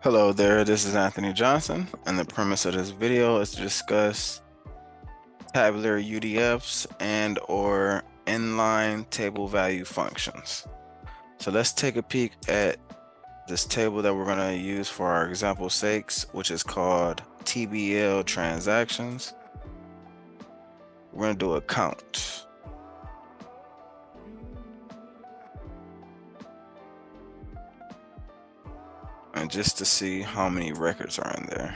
Hello there, this is Anthony Johnson, and the premise of this video is to discuss tabular UDFs and or inline table value functions. So let's take a peek at this table that we're going to use for our example sakes, which is called TBL transactions. We're going to do a count. And just to see how many records are in there.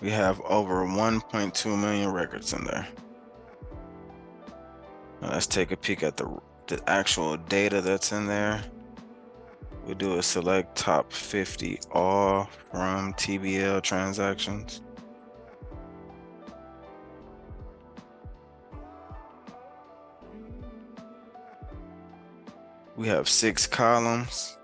We have over 1.2 million records in there. Now let's take a peek at the actual data that's in there. We do a select top 50 all from TBL transactions. We have 6 columns,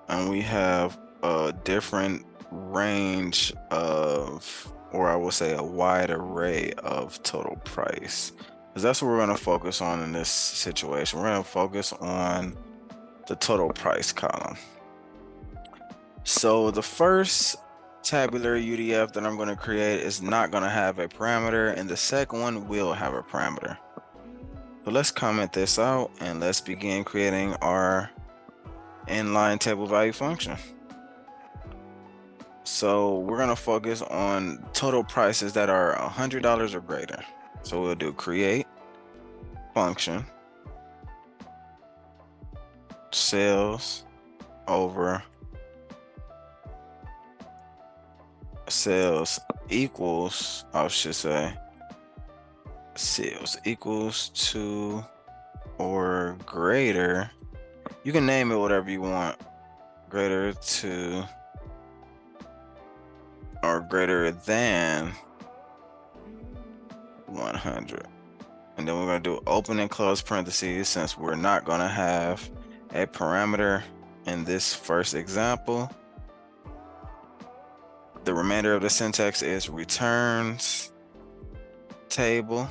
and we have a different range of, or I will say a wide array of total price, because that's what we're going to focus on in this situation. We're going to focus on the total price column. So the first tabular UDF that I'm going to create is not going to have a parameter, and the second one will have a parameter. So let's comment this out and let's begin creating our inline table value function. So we're going to focus on total prices that are $100 or greater. So we'll do create function sales over sales equals, I should say, sales equals to or greater. You can name it whatever you want. Greater to or greater than 100. And then we're going to do open and close parentheses, since we're not going to have a parameter in this first example. The remainder of the syntax is returns table.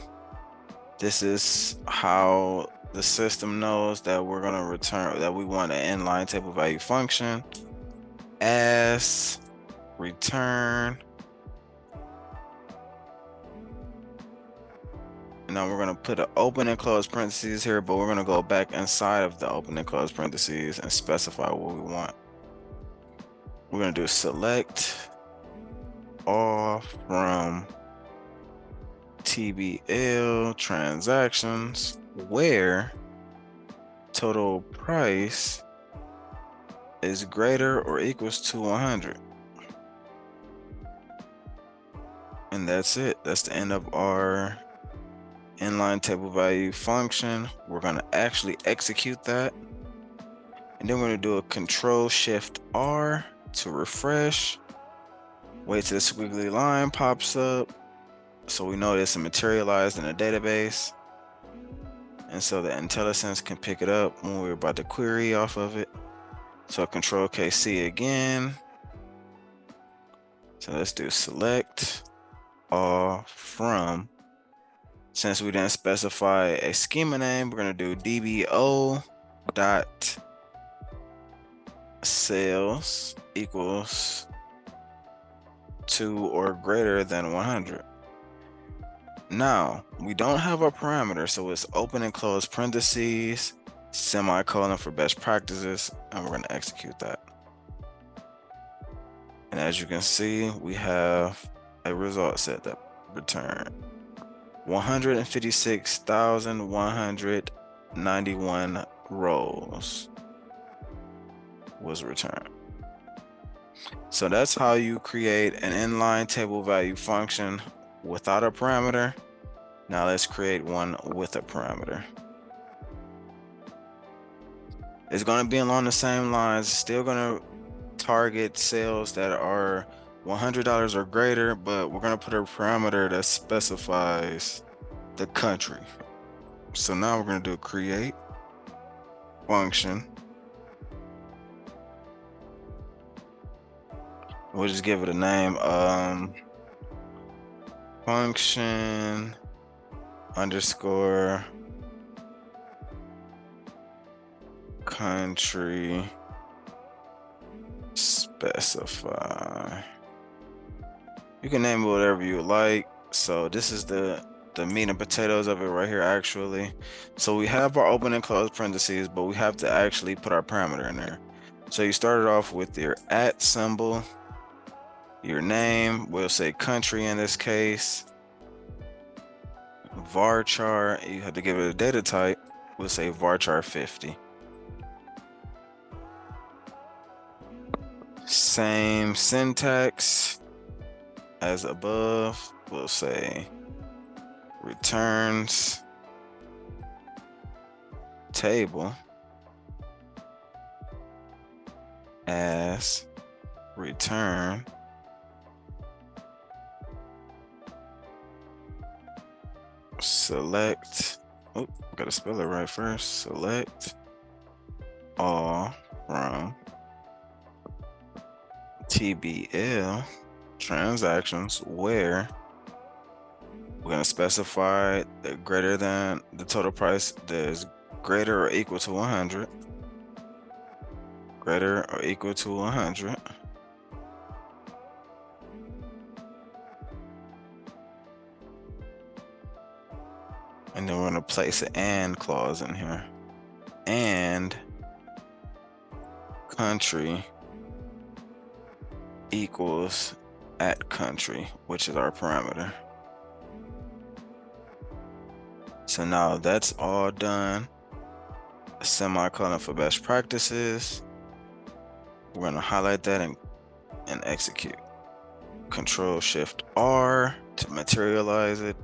This is how the system knows that we're going to return, that we want an inline table value function as return. Now we're going to put an open and close parentheses here, but we're going to go back inside of the open and close parentheses and specify what we want. We're going to do select all from TBL transactions where total price is greater or equals to 100. And that's it. That's the end of our inline table value function. We're going to actually execute that. And then we're going to do a Control-Shift-R to refresh. Wait till the squiggly line pops up, so we know it's materialized in a database. And so the IntelliSense can pick it up when we're about to query off of it. So Control-K-C again. So let's do select all from. Since we didn't specify a schema name, we're going to do DBO dot sales equals to or greater than 100. Now we don't have a parameter, so it's open and close parentheses, semicolon for best practices, and we're going to execute that. And as you can see, we have a result set that returned 156,191 rows was returned. So that's how you create an inline table value function without a parameter. Now let's create one with a parameter. It's going to be along the same lines, still going to target sales that are $100 or greater, but we're going to put a parameter that specifies the country. So now we're going to do create function We'll just give it a name. Function underscore country specify. You can name it whatever you like. So this is the meat and potatoes of it right here, actually. So we have our open and close parentheses, but we have to actually put our parameter in there. So you started off with your @ symbol, your name, we'll say country in this case, varchar, you have to give it a data type, we'll say varchar 50. Same syntax as above, we'll say returns table as return select, oh, gotta spell it right first, select all from TBL transactions where we're going to specify the greater than the total price that is greater or equal to 100, greater or equal to 100. And then we're going to place an AND clause in here. And country equals @ country, which is our parameter. So now that's all done. A semicolon for best practices. We're going to highlight that and execute. Control-Shift-R to materialize it.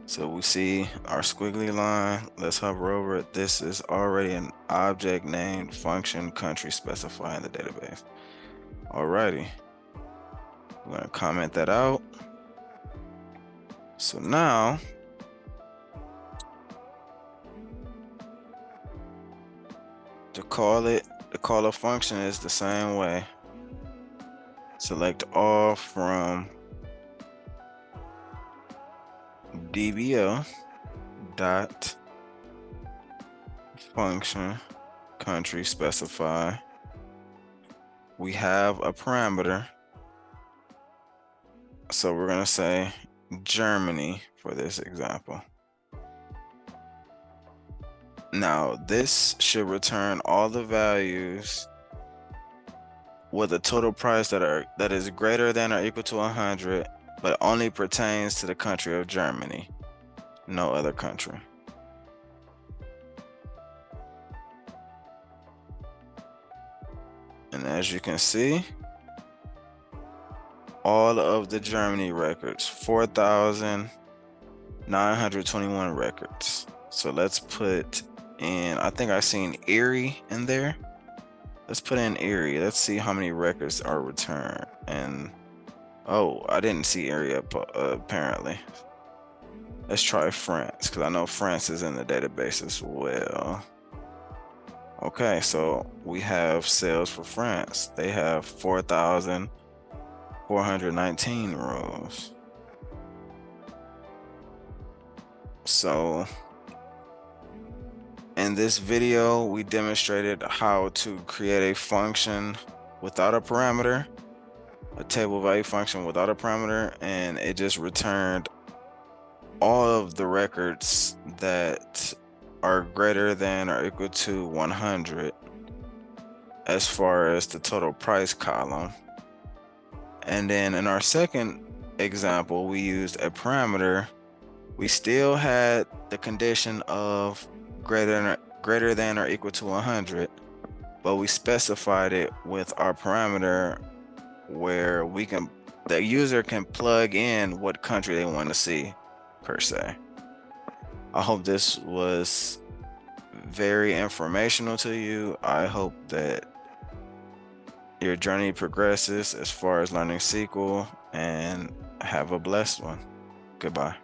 So we see our squiggly line. Let's hover over it. This is already an object named function country specified in the database. Alrighty. We're going to comment that out. So now to call a function is the same way. Select all from DBL dot function country specify. We have a parameter, so we're going to say Germany for this example. Now this should return all the values with a total price that is greater than or equal to 100, but only pertains to the country of Germany, no other country. And as you can see, all of the Germany records, 4,921 records. So let's put in, I think I seen Erie in there. Let's put in Erie. Let's see how many records are returned. And oh, I didn't see Erie apparently. Let's try France, because I know France is in the database as well. Okay, so we have sales for France. They have 4,419 rows. So in this video, we demonstrated how to create a function without a parameter, a table value function without a parameter, and it just returned all of the records that are greater than or equal to 100 as far as the total price column. And then in our second example, we used a parameter. We still had the condition of greater than or equal to 100, but we specified it with our parameter where the user can plug in what country they want to see per se. I hope this was very informational to you. I hope that your journey progresses as far as learning SQL, and have a blessed one. Goodbye.